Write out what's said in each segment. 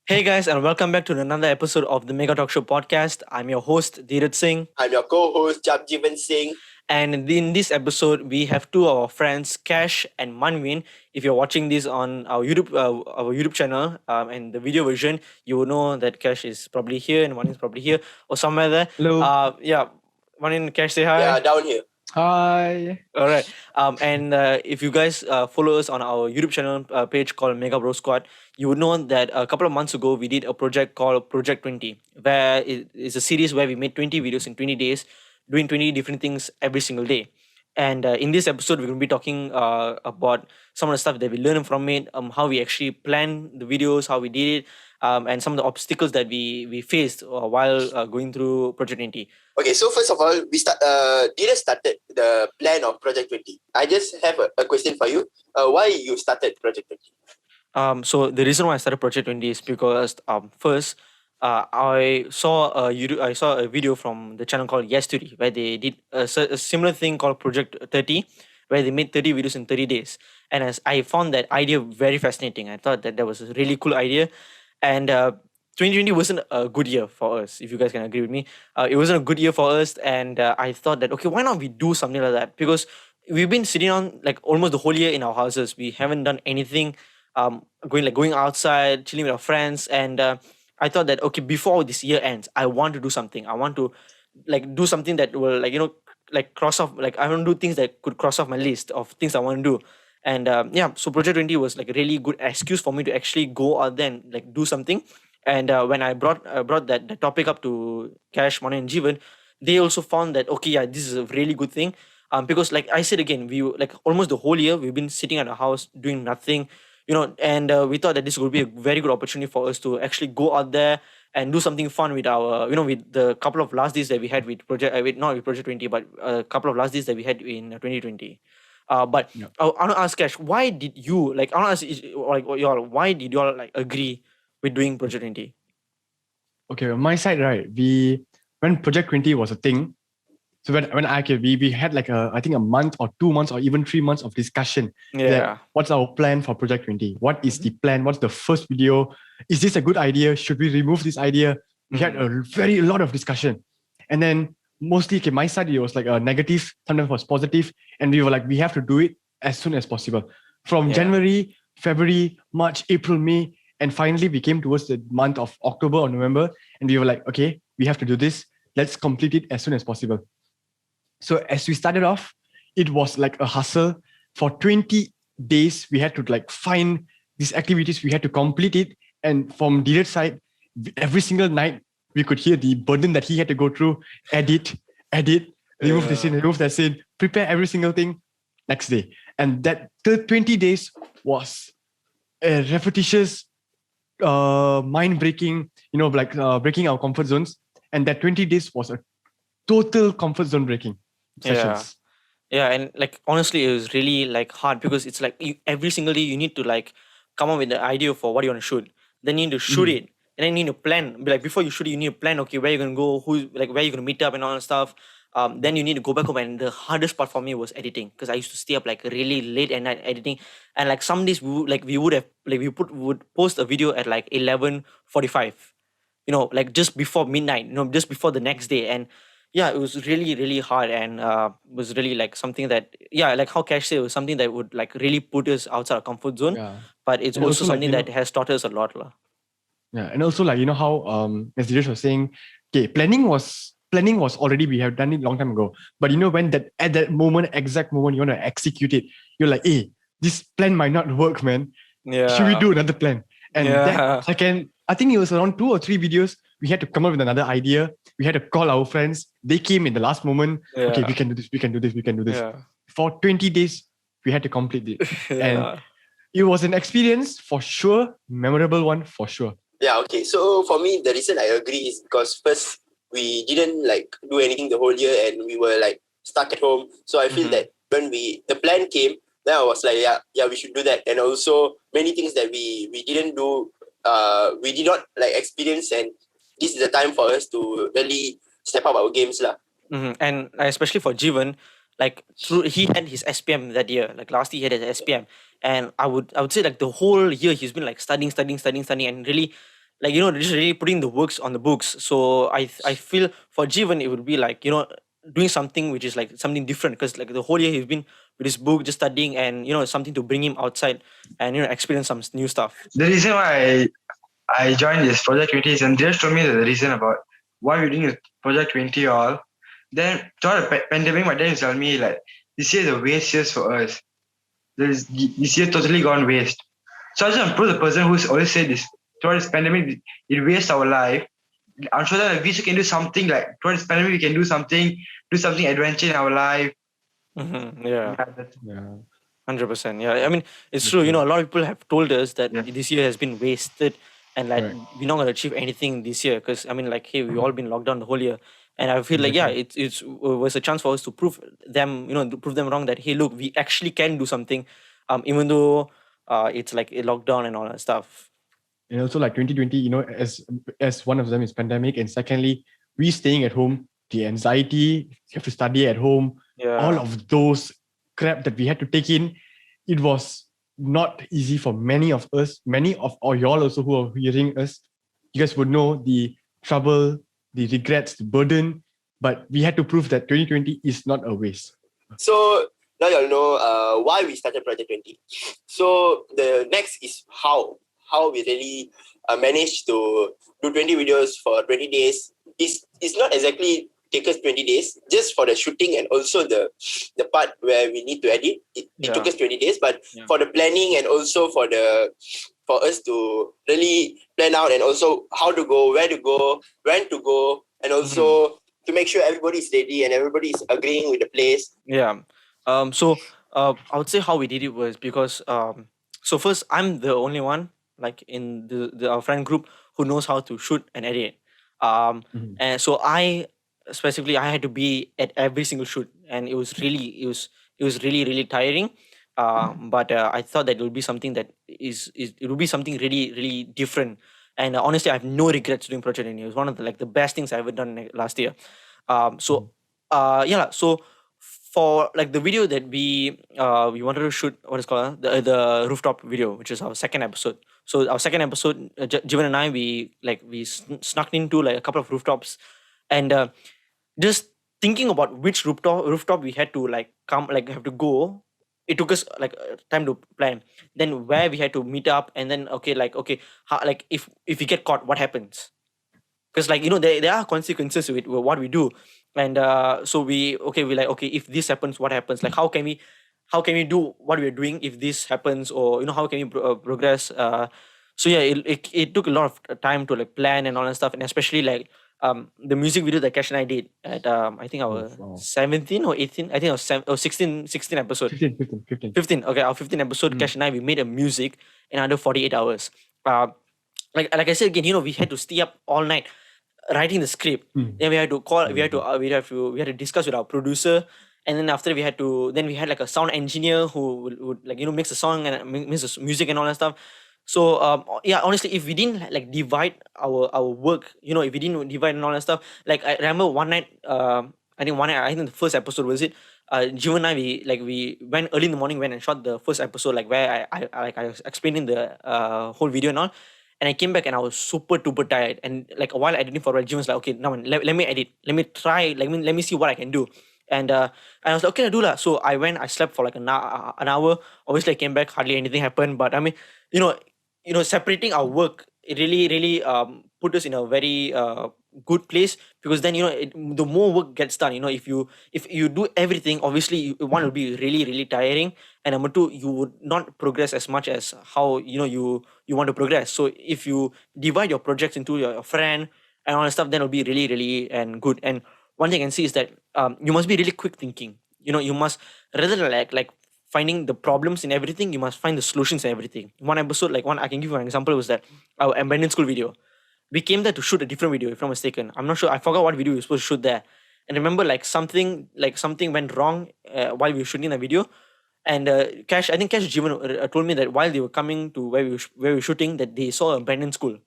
Hey guys, and welcome back to another episode of the Mega Talk Show podcast. I'm your host, Dheeraj Singh. I'm your co-host, Japjivan Singh. And in this episode, we have two of our friends, Cash and Manvin. If you're watching this on our YouTube channel, and the video version, you will know that Cash is probably here and Manvin is probably here or somewhere there. Hello. Yeah, Manvin, Cash, say hi. Yeah, down here. Hi. All right. And if you guys follow us on our YouTube channel page called Mega Bro Squad, you would know that a couple of months ago we did a project called Project 20, where it is a series where we made 20 videos in 20 days, doing 20 different things every single day. And in this episode, we're going to be talking about some of the stuff that we learned from it, how we actually planned the videos, how we did it, and some of the obstacles that we faced while going through Project 20. Okay, so first of all, Dheeraj started the plan of Project 20. I just have a question for you. Why you started Project 20? So the reason why I started Project 20 is because first I saw a video from the channel called Yesterday where they did a similar thing called Project 30, where they made 30 videos in 30 days. And as I found that idea very fascinating, I thought that was a really cool idea. And 2020 wasn't a good year for us, if you guys can agree with me. It wasn't a good year for us, and I thought that okay, why not we do something like that? Because we've been sitting on like almost the whole year in our houses. We haven't done anything going outside, chilling with our friends, and I thought that okay, before this year ends, I want to do something. I want to like do something that will like cross off. Like I want to do things that could cross off my list of things I want to do. And yeah, so Project 20 was like a really good excuse for me to actually go out there and like do something. And when I brought that the topic up to Cash, Mona, and Jeevan, they also found that okay, yeah, this is a really good thing. Because like I said again, we like almost the whole year we've been sitting at our house doing nothing, and we thought that this would be a very good opportunity for us to actually go out there and do something fun with our, with the couple of last days that we had with not with Project 20, but a couple of last days that we had in 2020. But Yeah. I want to ask Cash, why did you like? I want to ask like y'all, why did y'all like agree with doing Project 20? Okay, on my side, right, when Project 20 was a thing, so when we had like I think a month or 2 months or even 3 months of discussion. Yeah. That what's our plan for Project 20? What is the plan? What's the first video? Is this a good idea? Should we remove this idea? We had a lot of discussion. And then mostly, okay, my side, it was like a negative, sometimes was positive. And we were like, we have to do it as soon as possible. From Yeah. January, February, March, April, May, and finally we came towards the month of October or November, and we were like, okay, we have to do this. Let's complete it as soon as possible. So as we started off, it was like a hustle. For 20 days, we had to like find these activities, we had to complete it. And from Dheeraj's side, every single night, we could hear the burden that he had to go through, edit, remove this scene, remove that scene, prepare every single thing next day. And that 20 days was a repetitious, mind-breaking, breaking our comfort zones. And that 20 days was a total comfort zone breaking sessions. Yeah, and like honestly, it was really like hard because it's like every single day you need to like come up with the idea for what you want to shoot. Then you need to shoot it, and then you need to plan. But like before you shoot it, you need to plan. Okay, where you're gonna go, where you're gonna meet up, and all that stuff. Then you need to go back home, and the hardest part for me was editing because I used to stay up like really late at night editing, and like some days we would have like would post a video at like 11:45, like just before midnight, just before the next day. And yeah, it was really really hard, and was really like something that, yeah, like how Cash said, it was something that would like really put us outside our comfort zone. Yeah. But it's And also also, like, something that has taught us a lot lah. Yeah, and also like how as Dheeraj was saying, okay, planning was already, we have done it long time ago. But when that at that exact moment you want to execute it, you're like, hey, this plan might not work, man. Yeah. Should we do another plan? And Yeah. I think it was around 2 or 3 videos. We had to come up with another idea. We had to call our friends. They came in the last moment. Okay, Yeah. we can do this. We can do this. We can do this. Yeah. For 20 days, we had to complete it. And Yeah. it was an experience for sure, memorable one for sure. Yeah, okay. So for me, the reason I agree is because first, we didn't like do anything the whole year and we were like stuck at home. So I feel that when the plan came, then I was like, yeah, we should do that. And also many things that we didn't do, we did not like experience, and this is the time for us to really step up our games lah. And especially for Jeevan, like he had his SPM that year. Like last year he had his SPM, and I would say like the whole year he's been like studying, and really like just really putting the works on the books. So I feel for Jeevan it would be like doing something which is like something different, because like the whole year he's been with his book just studying, and something to bring him outside and experience some new stuff. The reason why I joined this Project 20 is, and just told me the reason about why we're doing this Project 20 all. Then throughout the pandemic, my dad used to tell me like, this year is a waste year for us. This year totally gone waste. So I just want to prove the person who's always said this throughout this pandemic, it wastes our life. I'm sure that we can do something like throughout this pandemic, we can do something adventure in our life. Yeah. That's, Yeah. 100%. Yeah, I mean, it's That's true. true. A lot of people have told us that Yeah. this year has been wasted, and like Correct. we're not going to achieve anything this year. Because I mean, like, hey, we've all been locked down the whole year, and I feel like, yeah, Exactly. it was a chance for us to prove them, to prove them wrong, that hey, look, we actually can do something, even though it's like a lockdown and all that stuff. And also like 2020, as one of them is pandemic, and secondly, we staying at home, the anxiety, you have to study at home, Yeah. all of those crap that we had to take in, it was not easy for many of us, many of all y'all also who are hearing us. You guys would know the trouble, the regrets, the burden, but we had to prove that 2020 is not a waste. So now y'all know why we started Project 20. So the next is how we really managed to do 20 videos for 20 days. It's not exactly take us 20 days just for the shooting and also the part where we need to edit. It took Yeah. us 20 days, but Yeah. for the planning and also for us to really plan out, and also how to go, where to go, when to go, and also to make sure everybody is ready and everybody is agreeing with the place. Yeah. So I would say how we did it was because so first, I'm the only one like in our friend group who knows how to shoot and edit. Mhm. And so specifically I had to be at every single shoot, and it was really really tiring. But I thought that it would be something that it would be something really really different. And honestly, I have no regrets doing Project N. It was one of the best things I ever done last year. So yeah, so for like the video that we wanted to shoot, what is called the rooftop video, which is our second episode. So our second episode, Jivan and I, we snuck into like a couple of rooftops, and just thinking about which rooftop we had to like have to go. It took us like time to plan. Then where we had to meet up, and then okay, how, like if we get caught, what happens? Because like there are consequences with what we do. And so we like, okay, if this happens, what happens? Like how can we do what we're doing if this happens? Or how can we progress? So yeah, it took a lot of time to like plan and all that stuff. And especially like the music video that Cash and I did at I think our Wow. 17 or 18, I think it was 16 episode. 15. 15. Okay, our 15 episode, Cash and I, we made a music in under 48 hours. Like I said again, we had to stay up all night writing the script. Mm. Then we had to call. We had to discuss with our producer, and then after we had like a sound engineer who would like mix the song and mix the music and all that stuff. So yeah, honestly, if we didn't like divide our work, if we didn't divide and all that stuff, like I remember one night, I think the first episode was it. Jivan and I, we went early in the morning, went and shot the first episode, like where I was explaining the whole video and all. And I came back and I was super duper tired. And like while editing for Jivan was like, okay, now let me edit. Let me try. Let me see what I can do. And I was like, okay, I do that. So I went. I slept for like an hour. Obviously, I came back. Hardly anything happened. But I mean, separating our work, it really really put us in a very good place, because then the more work gets done. If you do everything, obviously one will be really really tiring, and number two, you would not progress as much as how you want to progress. So if you divide your projects into your friend and all that stuff, then it'll be really really and good. And one thing I can see is that you must be really quick thinking. You must, rather than like finding the problems in everything, you must find the solutions in everything. One episode, like one I can give you an example, was that our abandoned school video. We came there to shoot a different video, if I'm not mistaken. I'm not sure. I forgot what video we were supposed to shoot there. And remember, like something went wrong while we were shooting the video. And Cash, I think Cash Jivan told me that while they were coming to where we were shooting, that they saw an abandoned school,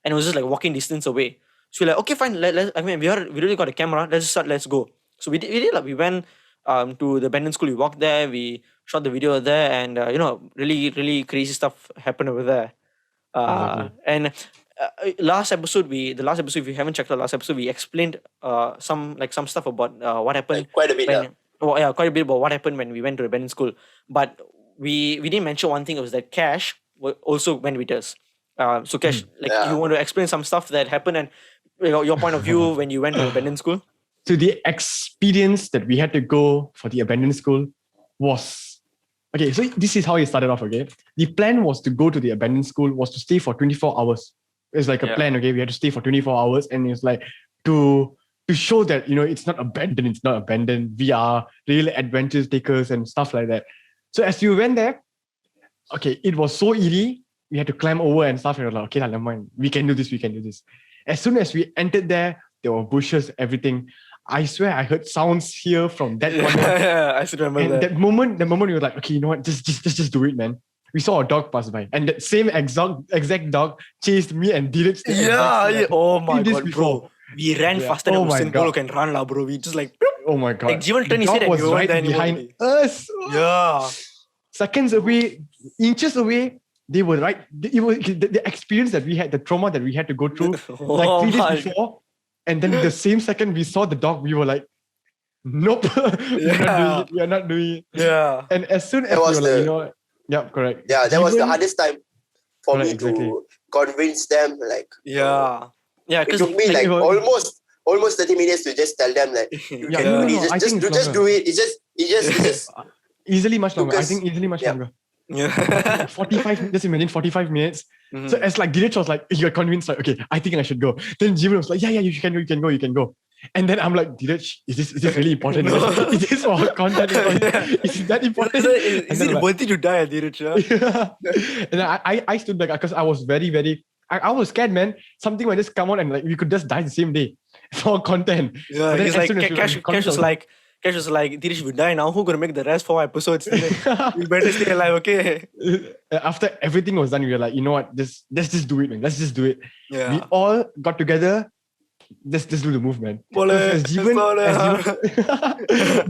and it was just like walking distance away. So we're like, okay, fine. I mean, we really got a camera. Let's go. So we did like we went to the abandoned school. We walked there. We shot the video there, and really really crazy stuff happened over there. Exactly. And the last episode, if you haven't checked the last episode, we explained some stuff about what happened Like, quite a bit. when, quite a bit about what happened when we went to the abandoned school. But we didn't mention one thing. It was that Cash also went with us. So Cash, Yeah. you want to explain some stuff that happened and your point of view when you went to the abandoned school? So the experience that we had to go for the abandoned school was okay. So this is how it started off. Okay, the plan was to go to the abandoned school was to stay for 24 hours. It's like a Yeah. plan. Okay, we had to stay for 24 hours, and it's like to show that it's not abandoned. It's not abandoned. We are real adventure takers and stuff like that. So as we went there, okay, it was so eerie. We had to climb over and stuff. And we were like, okay, never mind. We can do this. We can do this. As soon as we entered there were bushes, everything. I swear I heard sounds here from that corner. Yeah, I still remember And that. that moment we were like, okay, you know what? Just do it, man. We saw a dog pass by, and that same exact dog chased me and did it. Yeah. Oh my this god, before. bro. We ran Yeah. faster Oh than my Usain God. Bolt can run, lah, bro. We just like, Oh my god! Like, Jeevan turned his The head dog and was we weren't right there anymore behind already. us. yeah. Seconds away, inches away. They were right. It was the experience that we had, the trauma that we had to go through, like Oh 3 my days before, and then the same second we saw the dog, we were like, nope, Yeah. we are not doing it. Yeah. And as soon as That we was were like, the- yeah, correct. Yeah, that was the Even- hardest time for Correct, me exactly. to convince them. Like, Yeah. Yeah. it Because took me like it was- almost 30 minutes to just tell them that you Yeah, can no, do no, this. I think it's Just do longer. it. It's just Easily much longer. I Lucas- think easily much yeah. longer. yeah. 45. Just imagine 45 minutes. Mhm. So as like Dirich was like, you're convinced, like, okay, I think I should go. Then Jeevan was like, yeah, you can go. And then I'm like, Dirich, is this really important? Is this for content? Is that important? Is And then it like- worthy to die, Dheeraj? And then I stood back because I was very, very, I was scared, man. Something might just come out and like we could just die the same day for content. Yeah. But then He's as like, soon as we Cash went was like, Dheeraj, if we die now, who's gonna make the rest 4 episodes? We better stay alive, okay? After everything was done, we were like, you know what? Let's just do it, man. Let's just do it. We Yeah. all got together. Let's just do the move, man. Boleh, As Jeevan, boleh.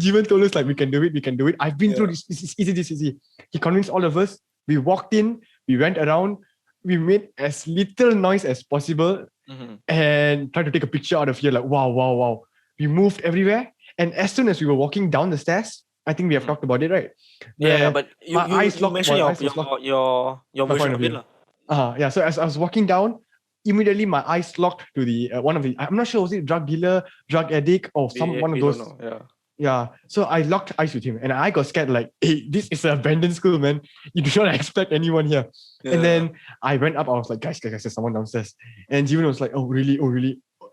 Jeevan told us like we can do it. I've been Yeah. through this. It's easy. He convinced all of us. We walked in, we went around, we made as little noise as possible Mhm. and tried to take a picture out of here. Like, wow. We moved everywhere. And as soon as we were walking down the stairs, I think we have talked about it, right? Yeah, Where- but you my eyes locked, mentioned my your eyes was locked. your My version point of of it, view. lah. Yeah. So as I was walking down, immediately my eyes locked to the one of the. I'm not sure was it drug dealer, drug addict, or one of We those. don't know, yeah. Yeah. So I locked eyes with him, and I got scared. Like, hey, this is an abandoned school, man. You do not expect anyone here. And then I went up. I was like, guys, there's someone downstairs. And Jeevan was like, oh really?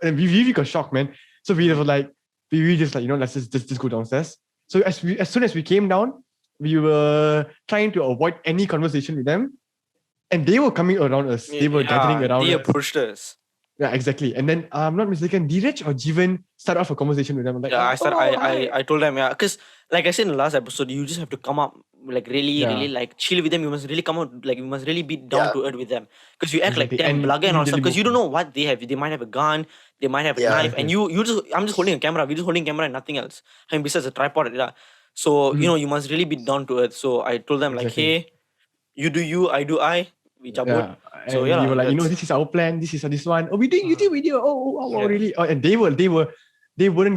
And we really got shocked, man. So we were like, we just like, let's just go downstairs. So as soon as we came down, we were trying to avoid any conversation with them, and they were coming around us. They were gathering around They us. approached us. Yeah, exactly. And then I'm not mistaken, Dheeraj or Jeevan started off a conversation with them. I'm like, Yeah, hi. I told them, yeah, because like I said in the last episode, you just have to come up like really Yeah. like chill with them. You must really come out like you must really be down Yeah. to earth with them because you act like Exactly. damn And blugger and all stuff immediately because you don't move know what they have. They might have a gun, they might have a Yeah. knife, and you just I'm just holding a camera. We're just holding camera and nothing else. I mean, besides a tripod, yeah. So you must really be down to earth. So I told them like, Exactly. hey, you do you, I do I. We jabut. Yeah. So, And yeah, we were like, that's- this is our plan. This is this one. Oh, we did. You did video. Oh, Yeah. really? Oh, and they weren't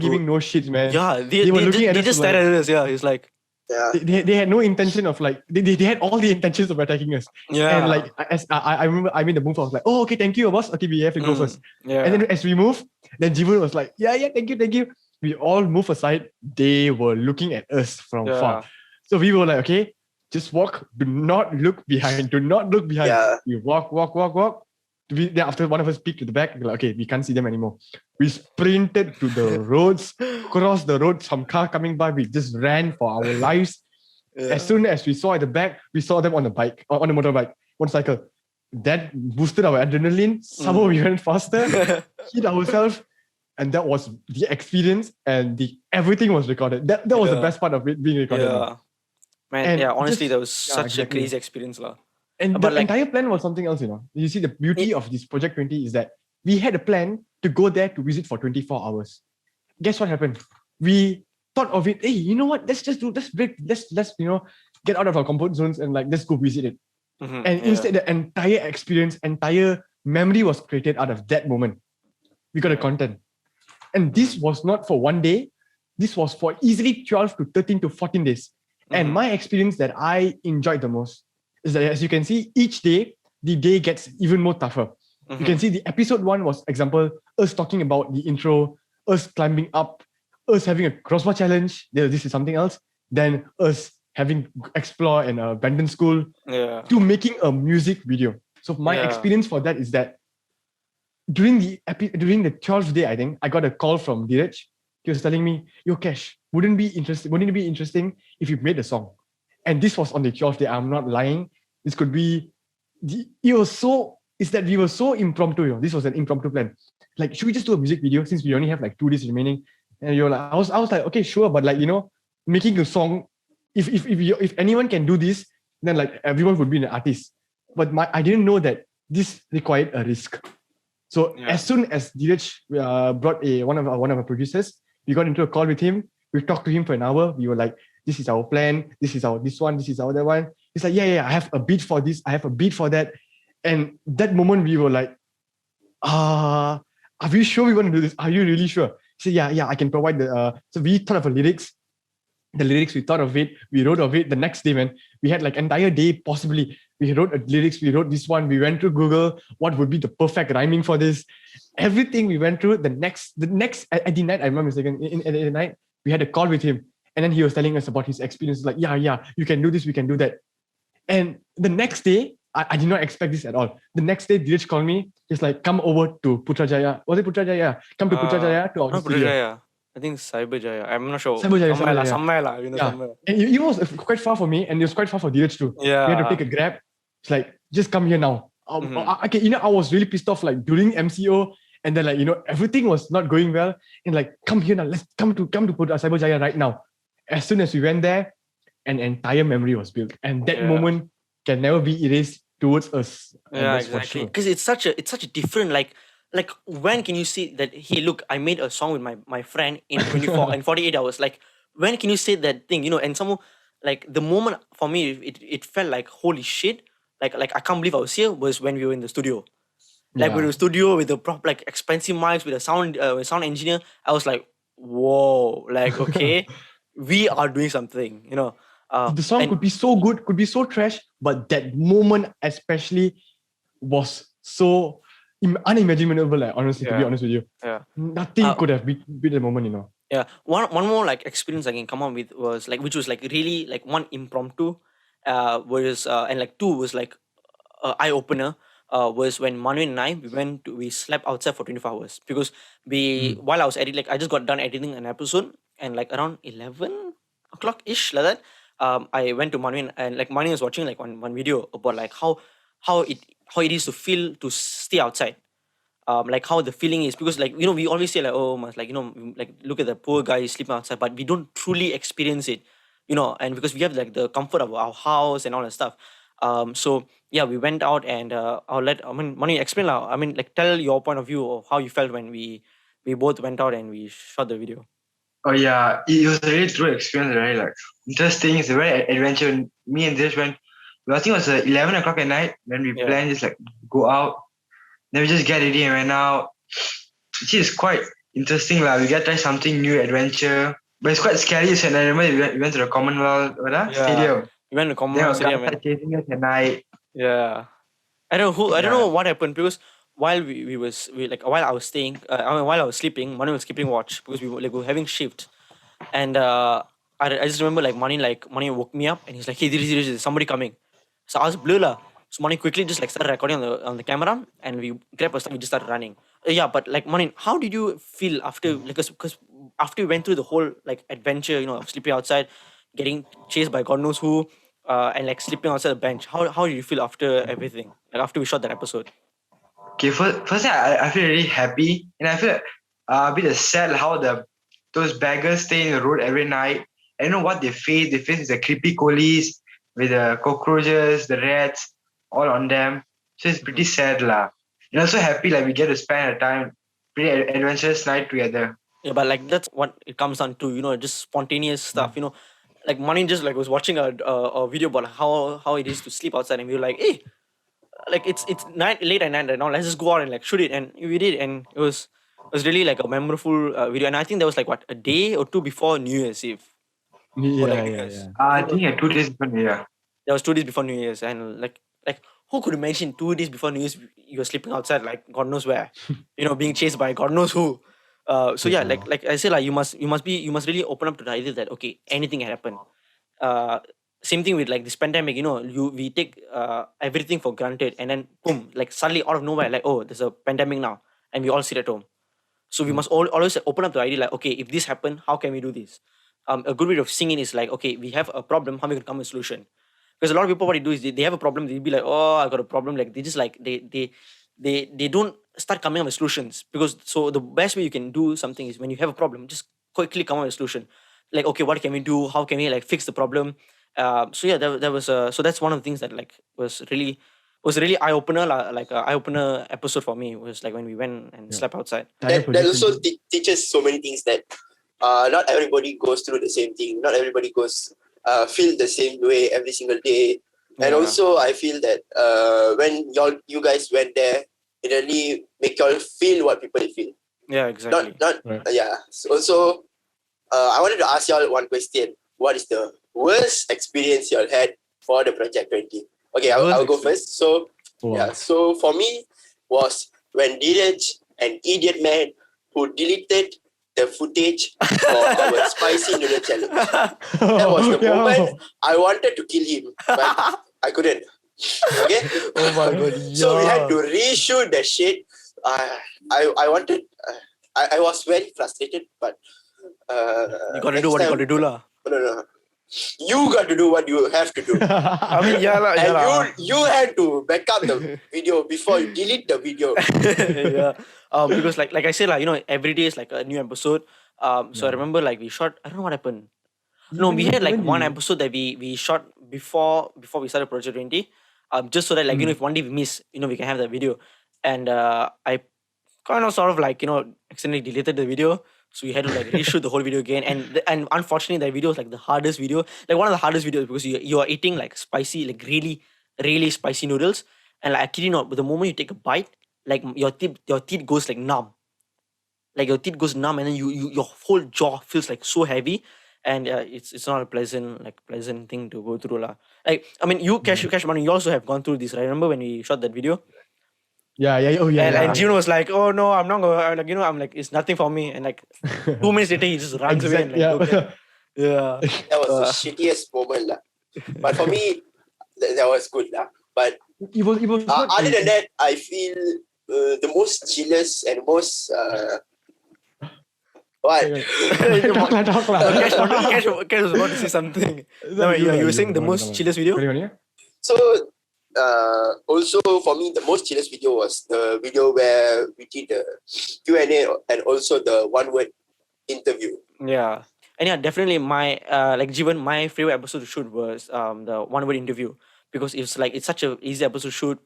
giving no shits, man. Yeah, They were looking at they us just like- stared at us. Yeah, it's like yeah. They had no intention of like they had all the intentions of attacking us. yeah, And like as I remember, I made the move. I was like, oh, okay, thank you, boss. Okay, we have to go first. Yeah, And then as we move, then Jeevan was like, yeah, thank you. We all move aside. They were looking at us from far. So we were like, okay, just walk. Do not look behind. Yeah. We walk. Then after one of us peeked to the back, we're like, okay, we can't see them anymore. We sprinted to the roads, crossed the road, some car coming by. We just ran for our lives. Yeah. As soon as we saw at the back, we saw them on the bike, on the motorcycle. That boosted our adrenaline. Somehow we went faster, hit ourselves, and that was the experience. And everything was recorded. That was the Yeah. best part of it being recorded. Yeah. Man, And yeah, honestly, just- that was yeah, such exactly. a crazy experience, lah. And But the like- entire plan was something else, You see, the beauty of this Project 20 is that we had a plan to go there to visit for 24 hours. Guess what happened? We thought of it, hey, you know what? Let's get out of our comfort zones and like let's go visit it. Mhm, And yeah. instead, the entire experience, entire memory was created out of that moment. We got a content. And this was not for one day. This was for easily 12 to 13 to 14 days. And my experience that I enjoyed the most is that, as you can see, each day, the day gets even more tougher. You can see the episode 1 was, example, us talking about the intro, us climbing up, us having a crossbar challenge. This is something else. Then us having explore and abandoned school to making a music video. So my experience for that is that during the 12th day, I think I got a call from Dheeraj. He was telling me, "Yo, Cash, wouldn't it be interesting if you made a song?" And this was on the 12th day. I'm not lying. This could be. We were so impromptu. This was an impromptu plan. Like, should we just do a music video since we only have like 2 days remaining? And you're like, I was like, okay, sure, but like, making a song. If anyone can do this, then like everyone would be an artist. But I didn't know that this required a risk. So as soon as Dheeraj brought one of our producers, we got into a call with him. We talked to him for an hour. We were like, "This is our plan. This is our this one. This is our that one." He's like, "Yeah, I have a beat for this. I have a beat for that." And that moment we were like, "Are we sure we want to do this? Are you really sure?" He said, "Yeah, I can provide the." So we thought of a lyrics. The lyrics, we thought of it. We wrote of it the next day, man. We had like entire day possibly. We wrote lyrics. We wrote this one. We went to Google. What would be the perfect rhyming for this? Everything we went through. The next at the night, I remember at the night, we had a call with him, and then he was telling us about his experience. Like, yeah, you can do this. We can do that. And the next day, I did not expect this at all. The next day, Dheeraj called me. He's like, "Come over to Putrajaya." Was it Putrajaya? Come to Putrajaya to our studio. Putrajaya. I think Cyberjaya. I'm not sure. Cyberjaya. Somewhere. And it was quite far for me, and it was quite far for Dheeraj too. Yeah. We had to take a Grab. It's like, just come here now. Okay, I was really pissed off like during MCO, and then like everything was not going well, and like, come here now. Let's come to Cyberjaya right now. As soon as we went there, an entire memory was built, and that moment can never be erased towards us. Yeah, exactly. Because it's such a different like when can you say that, hey, look, I made a song with my friend in 24 and 48 hours. Like, when can you say that thing? And some like the moment for me it felt like, holy shit. Like I can't believe I was here was when we were in the studio. Like we were in the studio with the proper like expensive mics with a sound engineer. I was like, whoa, like okay, we are doing something, the song could be so good, could be so trash, but that moment especially was so unimaginable. Like, honestly, to be honest with you, nothing could have beat the moment. Yeah, one more like experience I can come up with was like, which was like really like one impromptu, was and like two was like eye opener. Was when Manu and I we slept outside for 24 hours because while I was editing, like I just got done editing an episode, and like around 11 o'clock ish like that, I went to Manu, and like Manu was watching like one video about like how it is to feel to stay outside. Like how the feeling is, because like we always say like, oh, must like like look at the poor guy sleeping outside, but we don't truly experience it, and because we have like the comfort of our house and all that stuff. So yeah, we went out, and Manu, explain now. I mean, like, tell your point of view of how you felt when we both went out and we shot the video. Oh yeah, it was a really true experience, right? Like, interesting. It's a very adventure. Me and Dish went. I think it was 11 o'clock at night when we planned just like go out. Then we just get ready and went out. It's quite interesting. We get to try something new, adventure. But it's quite scary. So I remember we went to the Commonwealth Stadium. We went to Commonwealth Stadium. Chasing us at night. Yeah. I don't know what happened, because while while I was staying, while I was sleeping, Manu was keeping watch because we were having shift. And I just remember like Manu woke me up and he's like, "Hey, there's somebody coming." So I was blur lah. So Manu quickly just like started recording on the camera, and we grabbed our stuff, we just started running. Yeah, but like Manu, how did you feel after, like, because after we went through the whole like adventure, of sleeping outside, getting chased by God knows who, and like sleeping outside the bench, how did you feel after everything? Like after we shot that episode? Okay, first I feel really happy, and I feel a bit sad how those beggars stay in the road every night. I don't know what they face. They face the creepy coolies with the cockroaches, the rats, all on them. So it's pretty sad lah. And also happy like we get to spend a time, pretty adventurous night together. Yeah, but like that's what it comes down to, just spontaneous stuff. Like Manu just like was watching a video about how it is to sleep outside, and we were like, hey, like it's night late at night right now. Let's just go out and like shoot it, and we did, and it was really like a memorable video. And I think that was like what, a day or two before New Year's Eve or like Yeah, New yeah, Year's. yeah. I think 2 days before New Year. That was 2 days before New Year's, and like who could imagine 2 days before New Year's you're sleeping outside like God knows where, being chased by God knows who. So yeah, like I said, like you must really open up to the idea that okay, anything can happen. Uh, Same thing with like this pandemic. We take everything for granted, and then boom, like suddenly out of nowhere, like oh, there's a pandemic now, and we all sit at home. So we must always open up the idea like okay, if this happened, how can we do this? A good way of seeing it is like okay, we have a problem, how we can come with a solution? Because a lot of people what they do is they have a problem, they'll be like, oh, I got a problem. Like they just like they don't start coming up with solutions. Because so the best way you can do something is when you have a problem, just quickly come up with a solution. Like okay, what can we do? How can we like fix the problem? So yeah, that was so that's one of the things that like was really eye opener, like a eye opener episode for me. Was like when we went and Yeah. slept outside. That also teaches so many things that not everybody goes through the same thing. Not everybody goes feel the same way every single day. And Yeah. also, I feel that when you guys went there, it really make y'all feel what people feel. Yeah, exactly. Not Right. yeah. So I wanted to ask y'all one question. What is the worst experience y'all had for the Project 20? Okay, I'll go first. So Wow. yeah, so for me was when Dheeraj, an idiot man who deleted the footage for our spicy noodle challenge. That was the moment I wanted to kill him, but I couldn't. Okay? Oh my god. So we had to reshoot the shit. I wanted, I was very frustrated, but You gotta do what you gotta do, lah. No. You got to do what you have to do. I mean, yeah, lah, And lah. you had to back up the video before you delete the video. Yeah. Because like I said, like every day is like a new episode. So I remember like we shot. I don't know what happened. No, we had like one episode that we shot before we started Project 20. Just so that like if one day we miss, we can have that video. And I kind of sort of like accidentally deleted the video. So we had to like reshoot the whole video again. And unfortunately that video was like the hardest video, like one of the hardest videos, because you are eating like spicy, like really, really spicy noodles. And like I kid you not, but the moment you take a bite, like your teeth goes like numb. Like your teeth goes numb, and then your whole jaw feels like so heavy. And it's not a pleasant thing to go through, lah. Like I mean, you Cash Money, you also have gone through this, right? Remember when we shot that video? Yeah. Oh yeah. And June was like, "Oh no, I'm not gonna." Like I'm like, "It's nothing for me." And like 2 minutes later, he just runs away. And, like, Yeah. okay. Yeah. That was the shittiest moment. Lah. But for me, that was good. Lah. But It was not other than that, I feel the most chillest and most... what? Talk lah. Cash was about to say something. No, you were saying the most chillest video? So, also for me, the most chillest video was the video where we did the Q&A and also the one-word interview. Yeah. And yeah, definitely my like Jeevan, my favorite episode to shoot was the one word interview, because it's such a easy episode to shoot.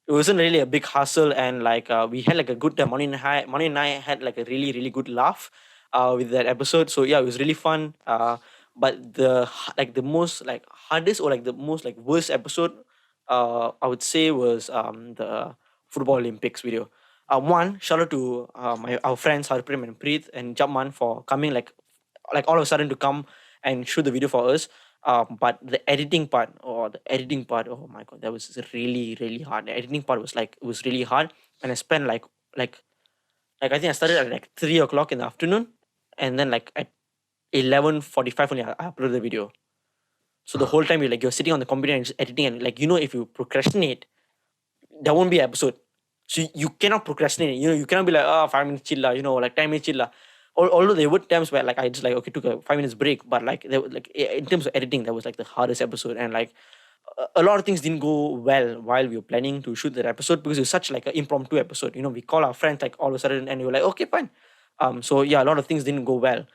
It wasn't really a big hustle, and like we had like a good time. Mani and I had like a really, really good laugh with that episode. So yeah, it was really fun. But the most like hardest or like the most like worst episode I would say was the Football Olympics video. One, shout out to our friends Harpreet and Preet and Japman for coming like all of a sudden to come and shoot the video for us. But the editing part, oh my god, that was really, really hard. The editing part was like, it was really hard. And I spent like I think I started at like 3 o'clock in the afternoon, and then like at 11:45 only I uploaded the video. So the whole time you're sitting on the computer and just editing, and like if you procrastinate, there won't be an episode. So you cannot procrastinate. You cannot be like 5 minutes chill lah, like 10 minutes chill lah. Although there were times where like I just like okay took a 5 minutes break, but like there was, like in terms of editing, that was like the hardest episode. And like a lot of things didn't go well while we were planning to shoot that episode, because it was such like an impromptu episode. We call our friends like all of a sudden, and we were like, okay, fine. So yeah, a lot of things didn't go well.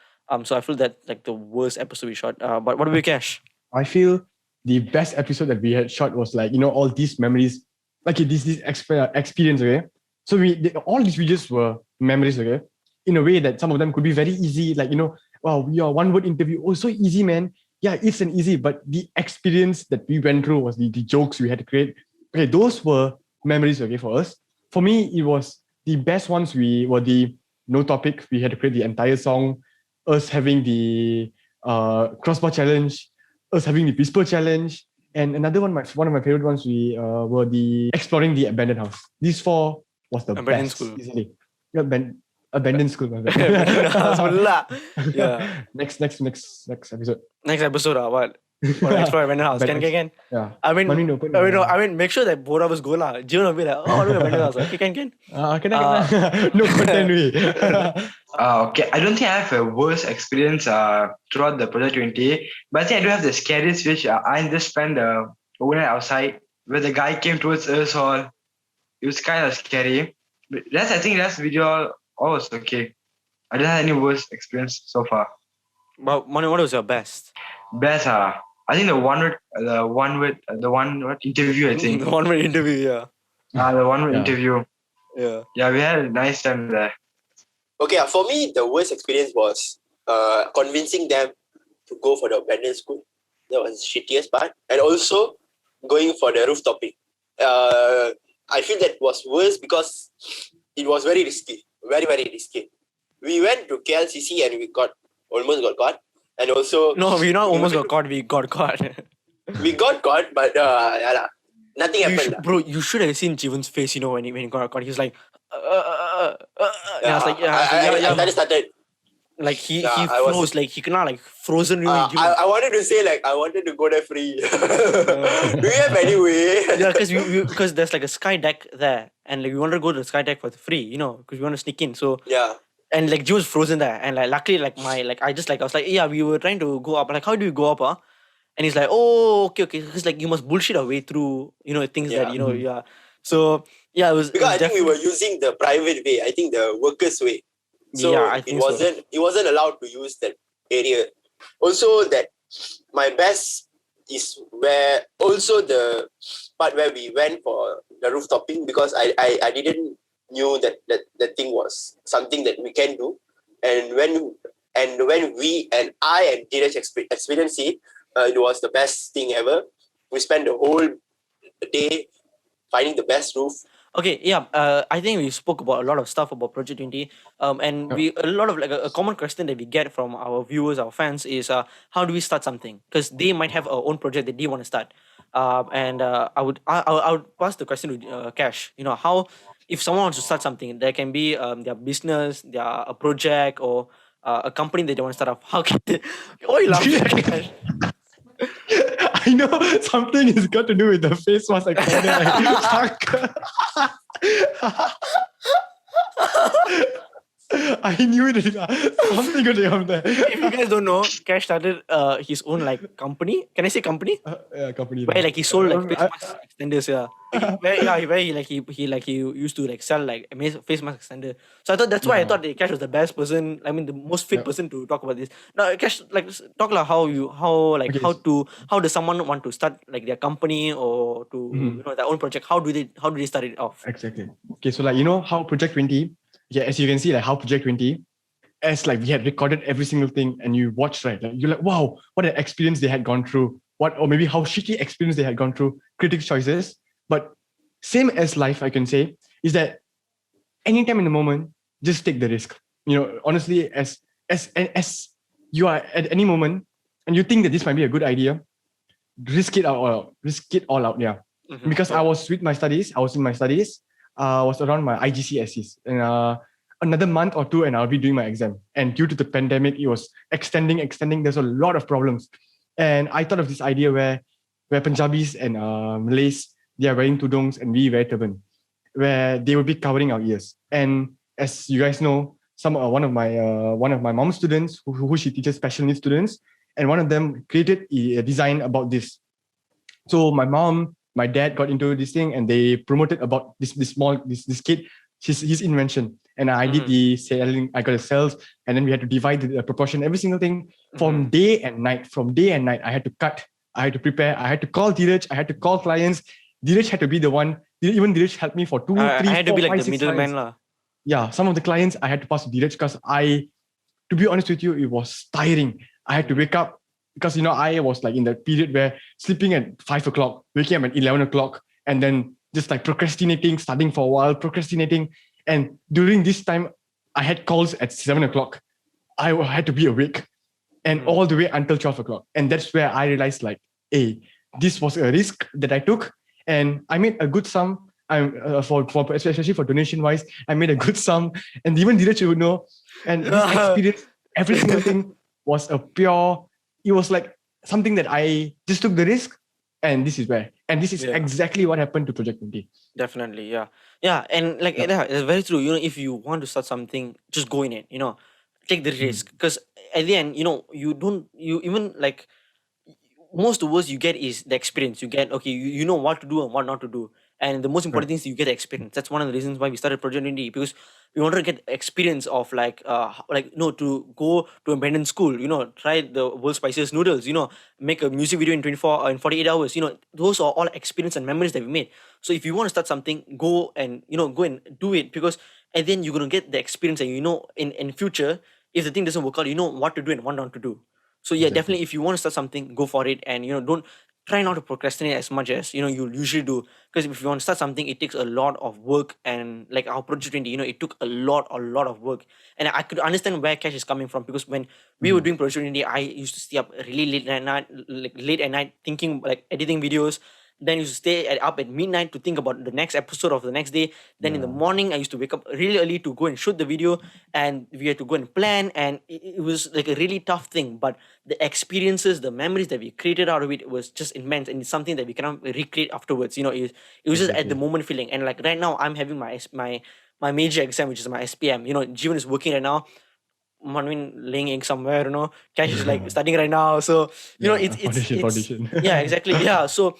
So I feel that like the worst episode we shot. But what about you, Cash? I feel the best episode that we had shot was like all these memories, like this experience. Okay, so all these videos were memories. Okay, in a way that some of them could be very easy. Like wow, we are one word interview. Oh, so easy, man. Yeah, it's an easy, but the experience that we went through was the jokes we had to create, okay, those were memories, okay, for us. For me, it was the best ones. We were the no topic. We had to create the entire song. Us having the crossbar challenge. Us having the whisper challenge. And another one, one of my favorite ones, we were the exploring the abandoned house. These four was the Abandoned best. school. Easily. Yeah, abandoned school. My bad. Abandoned house pula. Yeah. Next episode. Next episode, what? Or explore abandoned house. Can. Yeah. I mean, Money no open. I mean, make sure that both of us go lah. June will be like, oh, look abandoned house. Okay, can. No content we. Okay, I don't think I have a worst experience throughout the Project 20, but I think I do have the scariest, which I just spent the overnight outside where the guy came towards us all. It was kind of scary. But I think that's video all was okay. I don't have any worst experience so far. But Manu, what was your best? Best, I think the one interview, I think. The 1 minute interview, yeah. The 1 minute Yeah. interview. Yeah. Yeah, we had a nice time there. Okay, for me, the worst experience was convincing them to go for the abandoned school. That was the shittiest part. And also going for the rooftoping. I feel that was worse because it was very risky. Very, very risky. We went to KLCC and we almost got caught. And also... No, we not almost went got caught. We got caught. We got caught, but nothing happened. Bro, you should have seen Jivan's face, when he got caught. He was like, and I was like, I started... Like he Yeah, I froze, was- like he could not like frozen really. I wanted to say I wanted to go there free. Do we have any way? Yeah, because there's like a sky deck there, and like we wanted to go to the sky deck for free, because we want to sneak in. So Yeah. and like Jivan was frozen there, and like luckily like I was like, yeah, we were trying to go up. Like, how do you go up? And he's like, oh, okay, because like you must bullshit our way through, things that Yeah. yeah. So yeah, it was Because I it was think we definitely- were using the private way. I think the workers' way. So Yeah, I think so. it wasn't allowed to use that area. Also, that my best is where also the part where we went for the rooftoping, because I didn't knew that thing was something that we can do. And when we and I and Dheeraj experienced it, it was the best thing ever. We spent the whole day finding the best roof. Okay, yeah. I think we spoke about a lot of stuff about Project 20. And a lot of like a common question that we get from our viewers, our fans is how do we start something? Because they might have a own project that they want to start. And I would pass the question to Cash. How if someone wants to start something, there can be their business, a project, or a company that they want to start off. How can they? Oh, you laughing at Cash? I know something is got to do with the face mask. I knew it. Something got to come there. If you guys don't know, Cash started his own like company. Can I say company? Yeah, company. Where like he sold like face mask extenders, yeah. Where he used to like sell like face mask extender. So I thought that's why I thought that Cash was the best person. I mean, the most fit person to talk about this. Now, Cash, like talk like how does someone want to start like their company or to their own project? How do they start it off? Exactly. Okay, so like how Project 20, as you can see, like how Project 20, as like we had recorded every single thing and you watched, right? Like you're like, wow, what an experience they had gone through. Or maybe how shitty experience they had gone through, critical choices. But same as life, I can say, is that anytime in the moment, just take the risk. Honestly, as you are at any moment and you think that this might be a good idea, risk it all out. Yeah. Mhm. Because I was in my studies, I was around my IGCSEs, and another month or two and I'll be doing my exam. And due to the pandemic, it was extending. There's a lot of problems. And I thought of this idea where Punjabis and Malays, they are wearing tudungs and we wear turban, where they will be covering our ears. And as you guys know, one of my mom's students who she teaches special needs students, and one of them created a design about this. So my mom, my dad got into this thing and they promoted about this kid, his invention. And I did the selling, I got the sales, and then we had to divide the proportion, every single thing from day and night. I had to cut, I had to prepare, I had to call Dheeraj, I had to call clients. Dheeraj had to be the one, even Dheeraj helped me for 2, 3, I had to 4, be like 5, the 6 middleman clients. lah. Yeah, some of the clients I had to pass to Dheeraj because to be honest with you, it was tiring. I had to wake up because I was like in that period where sleeping at 5 o'clock, waking up at 11 o'clock, and then just like procrastinating, studying for a while, procrastinating. And during this time, I had calls at 7 o'clock. I had to be awake and all the way until 12 o'clock. And that's where I realized like, hey, this was a risk that I took. And I made a good sum. For especially for donation wise, I made a good sum. And even Dheeraj would know. And this experience, every single thing was it was like something that I just took the risk. And this is where. And this is exactly what happened to Project 20. Definitely, yeah. Yeah, and like it's very true. If you want to start something, just go in it, take the risk. Because at the end, you even like most of the worst you get is the experience. You get you know what to do and what not to do. And the most important thing is you get experience. That's one of the reasons why we started Project 20, because we wanted to get experience of to go to abandoned school, try the world's spiciest noodles, make a music video in 24 in 48 hours. Those are all experience and memories that we made. So if you want to start something, go and do it, because and then you're gonna get the experience, and in future, if the thing doesn't work out, you know what to do and what not to do. So yeah, definitely if you want to start something, go for it, and don't try not to procrastinate as much as you usually do, because if you want to start something, it takes a lot of work. And like our Project 20, it took a lot of work. And I could understand where Cash is coming from, because when we were doing Project 20, I used to stay up really late at night thinking, like editing videos. Then used to stay up at midnight to think about the next episode of the next day. Then in the morning, I used to wake up really early to go and shoot the video, and we had to go and plan. And it was like a really tough thing. But the experiences, the memories that we created out of it was just immense, and it's something that we cannot recreate afterwards. It was just at the moment feeling. And like right now, I'm having my major exam, which is my SPM. Jeevan is working right now. Manvin laying egg somewhere, Cash is like studying right now. So, it's Foundation. yeah, exactly. Yeah. So,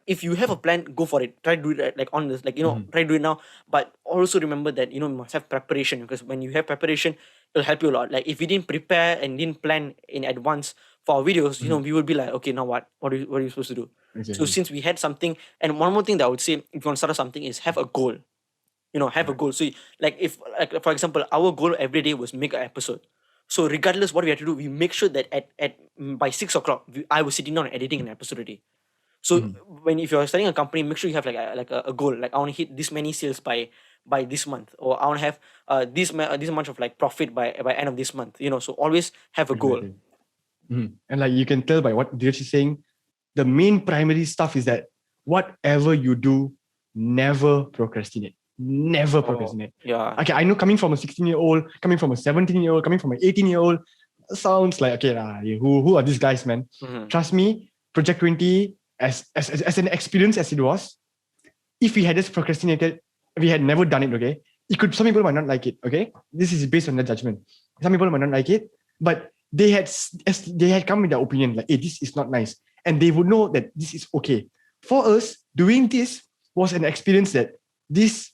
if you have a plan, go for it. Try to do it like on this, like, try to do it now. But also remember that, you must have preparation, because when you have preparation, it'll help you a lot. Like if we didn't prepare and didn't plan in advance for our videos, we would be like, okay, now what? What are you supposed to do? Exactly. So since we had something, and one more thing that I would say, if you want to start something, is have a goal. Have a goal. So like if like for example, our goal every day was make an episode. So regardless what we had to do, we make sure that at by 6 o'clock I was sitting down and editing an episode a day. So if you're starting a company, make sure you have like a goal. Like I want to hit this many sales by this month, or I want to have this much of like profit by end of this month. So always have a goal. And like you can tell by what Dheeraj is saying, the main primary stuff is that whatever you do, never procrastinate. Never procrastinate. Yeah. Okay, I know coming from a 16-year-old, coming from a 17-year-old, coming from an 18-year-old, sounds like, okay, who are these guys, man? Trust me, Project 20, as an experience as it was, if we had just procrastinated, we had never done it, okay? Some people might not like it, okay? This is based on their judgment. Some people might not like it, but they had come with their opinion, like, hey, this is not nice. And they would know that this is okay. For us, doing this was an experience that this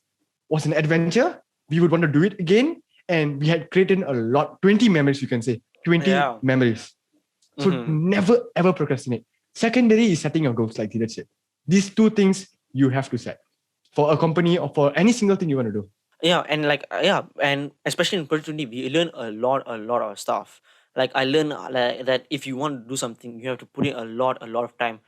was an adventure. We would want to do it again. And we had created 20 memories, you can say. 20 memories. So never ever procrastinate. Secondary is setting your goals, like Dheeraj said. These two things you have to set for a company or for any single thing you want to do. Yeah, and and especially in Project 20, we learn a lot of stuff. Like I learned that if you want to do something, you have to put in a lot of time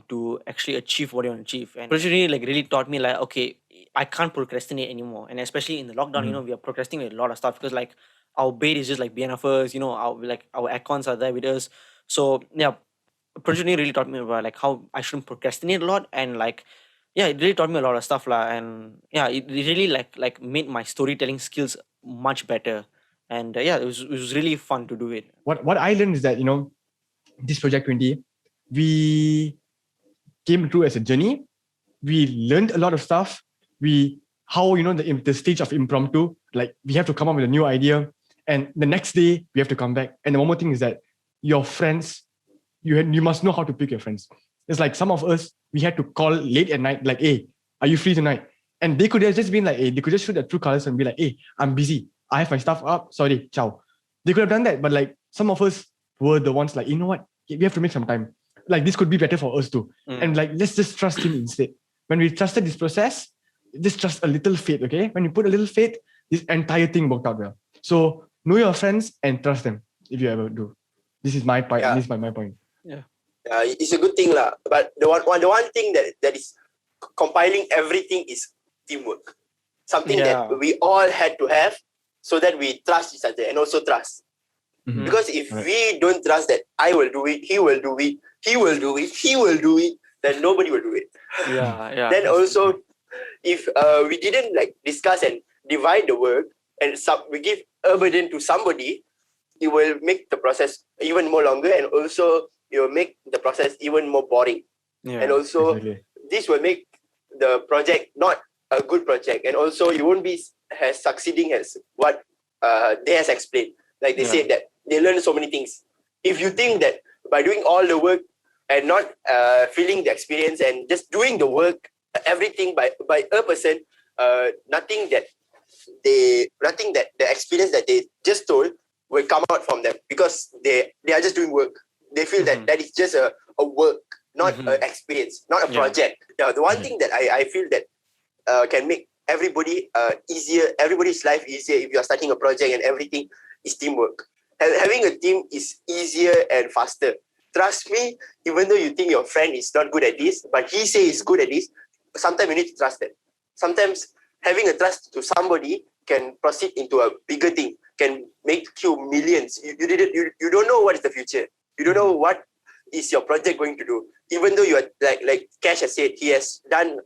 to actually achieve what you want to achieve. And Project 20 really taught me like, okay, I can't procrastinate anymore. And especially in the lockdown, we are procrastinating a lot of stuff, because like our bed is just like BNFers, our aircons are there with us. So yeah, Project 20 really taught me about like how I shouldn't procrastinate a lot, and like it really taught me a lot of stuff and it really like made my storytelling skills much better. And it was really fun to do it. What I learned is that this Project 20, we came through as a journey. We learned a lot of stuff. The stage of impromptu, like we have to come up with a new idea, and the next day we have to come back. And the one more thing is that your friends, you must know how to pick your friends. It's like some of us, we had to call late at night, like, hey, are you free tonight? And they could have just been like, hey, they could just shoot their true colors and be like, hey, I'm busy. I have my stuff up. Sorry, ciao. They could have done that, but like some of us were the ones like, you know what? We have to make some time. Like this could be better for us too. And like, let's just trust him instead. When we trusted this process, just trust a little faith, okay? When you put a little faith, this entire thing worked out well. So know your friends and trust them if you ever do. This is my point. This is my point. Yeah. It's a good thing lah. But the one thing that is compiling everything is teamwork. Something Yeah. that we all had to have so that we trust each other and also trust. Mhm. Because if Right. we don't trust that I will do it, he will do it, he will do it, he will do it, then nobody will do it. Yeah. Then also, if we didn't like discuss and divide the work and we give a burden to somebody, it will make the process even more longer, and also it will make the process even more boring. Yeah. And also, Exactly. this will make the project not a good project, and also you won't be as succeeding as what they has explained. Like they Yeah. said that they learn so many things. If you think that by doing all the work and not feeling the experience and just doing the work, everything by a person, nothing that the experience that they just told will come out from them, because they are just doing work. They feel Mhm. that is just a work, not Mhm. an experience, not a Yeah. project. Now, the one Right. thing that I feel that can make everybody easier, everybody's life easier if you are starting a project and everything, is teamwork. Having a team is easier and faster. Trust me, even though you think your friend is not good at this, but he say he's good at this, sometimes you need to trust them. Sometimes having a trust to somebody can proceed into a bigger thing, can make you millions. You don't know what is the future. You don't know what is your project going to do. Even though you are like Cash has said, he has done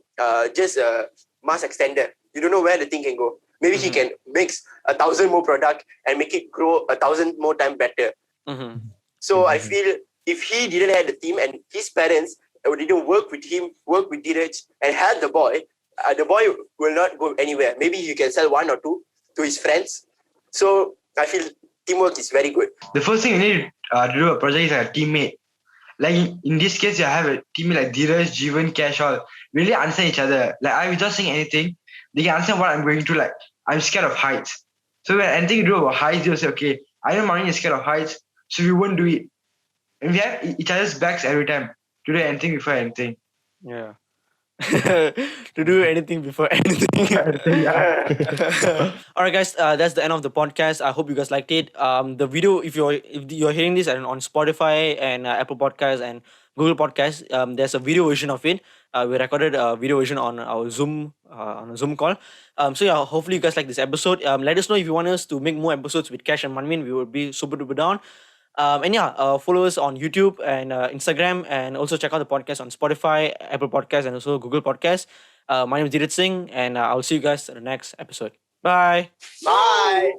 just a mass extender. You don't know where the thing can go. Maybe he Mhm. can mix 1,000 more product and make it grow 1,000 more time better. Mhm. So I Exactly. feel if he didn't have the team and his parents didn't work with him, work with Dheeraj and had the boy will not go anywhere. Maybe you can sell one or two to his friends. So I feel teamwork is very good. The first thing you need to do a project is like a teammate. Like in this case, you have a teammate like Dheeraj, Jeevan, Cash, all really understand each other. Like I was just saying anything, they can understand what I'm going through. Like I'm scared of heights. So when anything you do about heights, you'll say, okay, I know Marine is scared of heights, so we won't do it. And we have each other's backs every time to do anything before anything. Yeah. To do anything before anything. All right, guys. That's the end of the podcast. I hope you guys liked it. The video, if you're hearing this on Spotify and Apple Podcasts and Google Podcasts, there's a video version of it. We recorded a video version on our Zoom on a Zoom call. So yeah, hopefully you guys like this episode. Let us know if you want us to make more episodes with Cash and Manmin. We would be super duper down. And yeah, follow us on YouTube and Instagram, and also check out the podcast on Spotify, Apple Podcasts, and also Google Podcasts. My name is Dheeraj Singh, and I'll see you guys in the next episode. Bye. Bye.